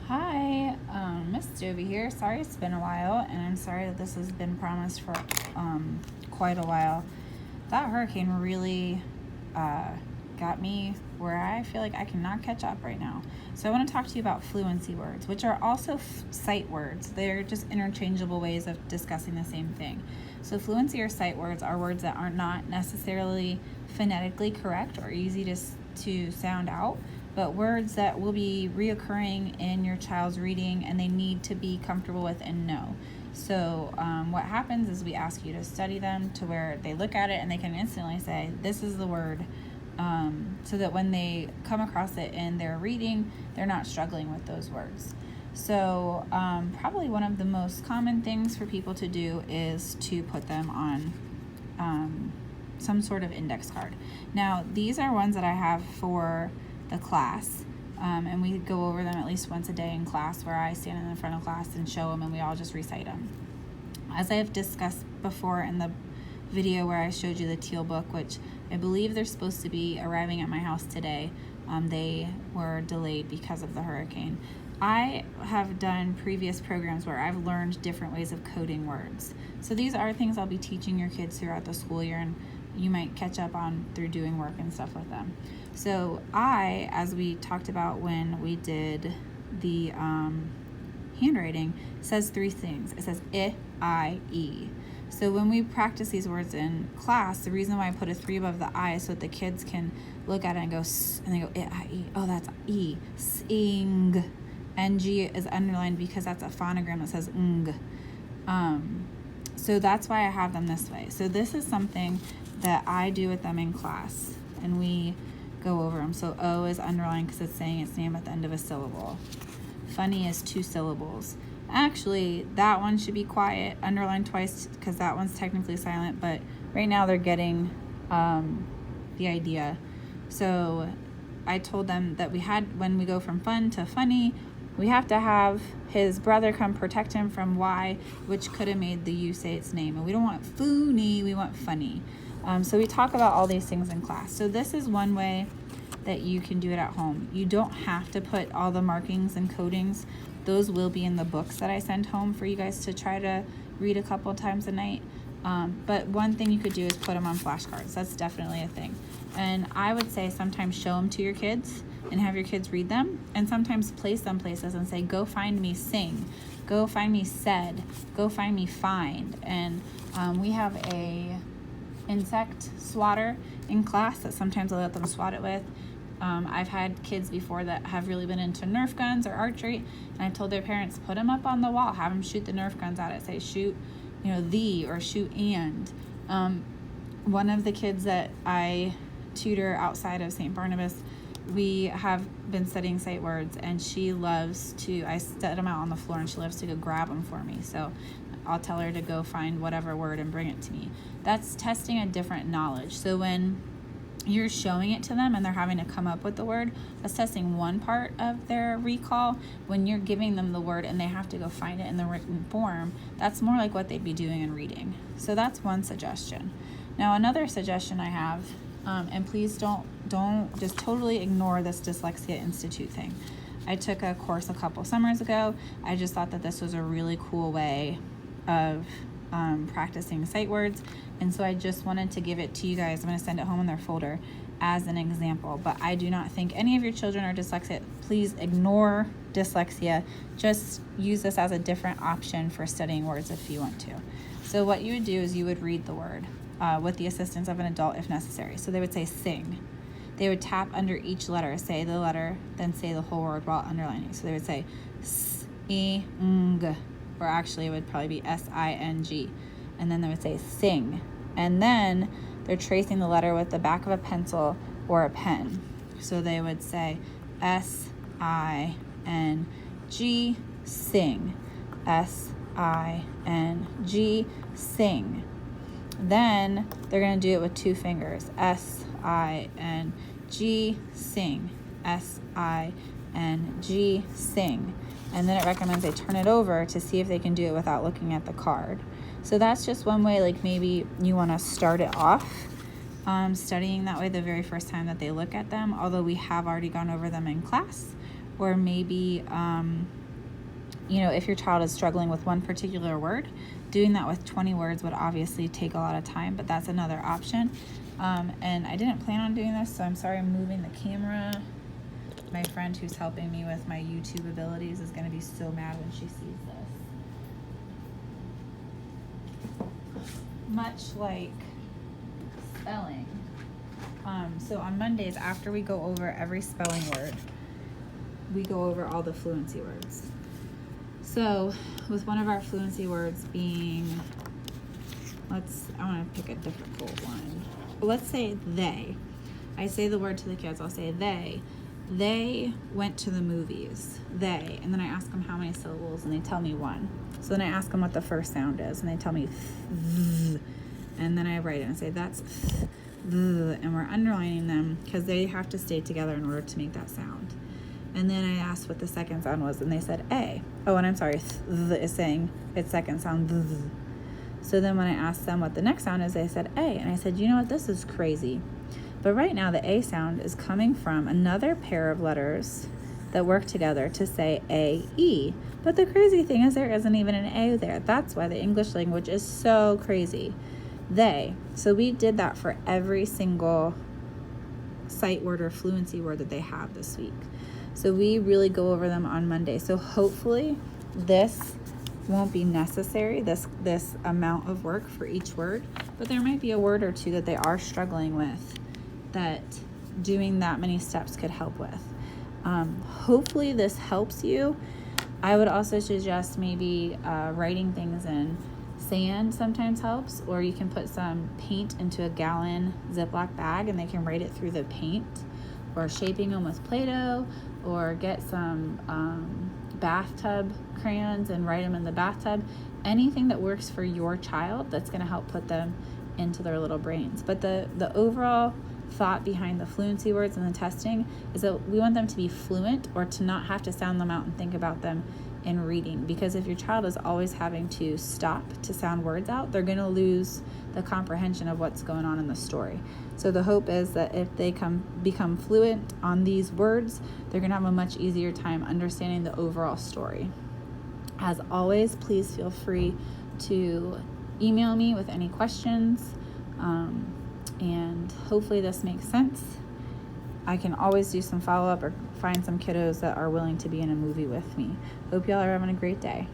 Hi, Miss Jovi here. Sorry it's been a while, and I'm sorry that this has been promised for quite a while. That hurricane really got me where I feel like I cannot catch up right now. So I want to talk to you about fluency words, which are also sight words. They're just interchangeable ways of discussing the same thing. So fluency or sight words are words that are not necessarily phonetically correct or easy to sound out, but words that will be reoccurring in your child's reading and they need to be comfortable with and know. So what happens is we ask you to study them to where they look at it and they can instantly say, this is the word, so that when they come across it in their reading, they're not struggling with those words. So probably one of the most common things for people to do is to put them on some sort of index card. Now, these are ones that I have for the class, and we go over them at least once a day in class, where I stand in the front of class and show them and we all just recite them. As I have discussed before in the video where I showed you the teal book, which I believe they're supposed to be arriving at my house today, they were delayed because of the hurricane. I have done previous programs where I've learned different ways of coding words. So these are things I'll be teaching your kids throughout the school year, and you might catch up on through doing work and stuff with them. So as we talked about when we did the handwriting, says three things. It says I, I, E. So when we practice these words in class, the reason why I put a 3 above the I is so that the kids can look at it and go, S, and they go, I, I, E. Oh, that's E. Sing. NG is underlined because that's a phonogram that says ng. So that's why I have them this way. So this is something that I do with them in class, and we go over them. So O is underlined because it's saying its name at the end of a syllable. Funny is 2 syllables. Actually, that one should be quiet, underlined twice because that one's technically silent, but right now they're getting the idea. So I told them that when we go from fun to funny, we have to have his brother come protect him from Y, which could have made the U say its name. And we don't want foony, we want funny. So we talk about all these things in class. So this is one way that you can do it at home. You don't have to put all the markings and codings. Those will be in the books that I send home for you guys to try to read a couple times a night. But one thing you could do is put them on flashcards. That's definitely a thing. And I would say sometimes show them to your kids and have your kids read them, and sometimes place them places and say, go find me sing, go find me said, go find me find. And we have a insect swatter in class that sometimes I let them swat it with. I've had kids before that have really been into Nerf guns or archery, and I told their parents, put them up on the wall, have them shoot the Nerf guns at it, say shoot, the, or shoot and. One of the kids that I tutor outside of St. Barnabas, we have been studying sight words, and she loves I set them out on the floor and she loves to go grab them for me. So I'll tell her to go find whatever word and bring it to me. That's testing a different knowledge. So when you're showing it to them and they're having to come up with the word, that's testing one part of their recall. When you're giving them the word and they have to go find it in the written form, that's more like what they'd be doing in reading. So that's one suggestion. Now another suggestion I have, and please don't just totally ignore this Dyslexia Institute thing. I took a course a couple summers ago. I just thought that this was a really cool way of practicing sight words, and so I just wanted to give it to you guys. I'm going to send it home in their folder as an example, but I do not think any of your children are dyslexic. Please ignore dyslexia. Just use this as a different option for studying words if you want to. So what you would do is you would read the word with the assistance of an adult if necessary. So they would say sing. They would tap under each letter, say the letter, then say the whole word while underlining. So they would say s-i-ng, or actually it would probably be S-I-N-G. And then they would say sing. And then they're tracing the letter with the back of a pencil or a pen. So they would say S-I-N-G, sing. S-I-N-G, sing. Then they're going to do it with 2 fingers. S-I-N-G, sing. S-I-N-G, sing. And then it recommends they turn it over to see if they can do it without looking at the card. So that's just one way, like maybe you want to start it off studying that way the very first time that they look at them, although we have already gone over them in class. or maybe, if your child is struggling with one particular word, doing that with 20 words would obviously take a lot of time, but that's another option. And I didn't plan on doing this, so I'm sorry I'm moving the camera. My friend who's helping me with my YouTube abilities is going to be so mad when she sees this. Much like spelling. So on Mondays, after we go over every spelling word, we go over all the fluency words. So with one of our fluency words being, I want to pick a difficult one. Let's say they. I say the word to the kids. I'll say they went to the movies. They. And then I ask them how many syllables, and they tell me one. So then I ask them what the first sound is, and they tell me th. And then I write it and say that's th. And we're underlining them because they have to stay together in order to make that sound. And then I asked what the second sound was, and they said A. Oh, and I'm sorry, th is saying its second sound, th. So then when I asked them what the next sound is, they said A. And I said, you know what, this is crazy. But right now the A sound is coming from another pair of letters that work together to say A-E. But the crazy thing is there isn't even an A there. That's why the English language is so crazy. They. So we did that for every single sight word or fluency word that they have this week. So we really go over them on Monday. So hopefully this won't be necessary, this amount of work for each word, but there might be a word or two that they are struggling with that doing that many steps could help with. Hopefully this helps you. I would also suggest maybe writing things in sand sometimes helps, or you can put some paint into a gallon Ziploc bag and they can write it through the paint, or shaping them with Play-Doh, or get some bathtub crayons and write them in the bathtub. Anything that works for your child that's going to help put them into their little brains. But the overall thought behind the fluency words and the testing is that we want them to be fluent, or to not have to sound them out and think about them in reading. Because if your child is always having to stop to sound words out, they're going to lose the comprehension of what's going on in the story. So the hope is that if they become fluent on these words, they're going to have a much easier time understanding the overall story. As always, please feel free to email me with any questions, and hopefully this makes sense. I can always do some follow-up or find some kiddos that are willing to be in a movie with me. Hope y'all are having a great day.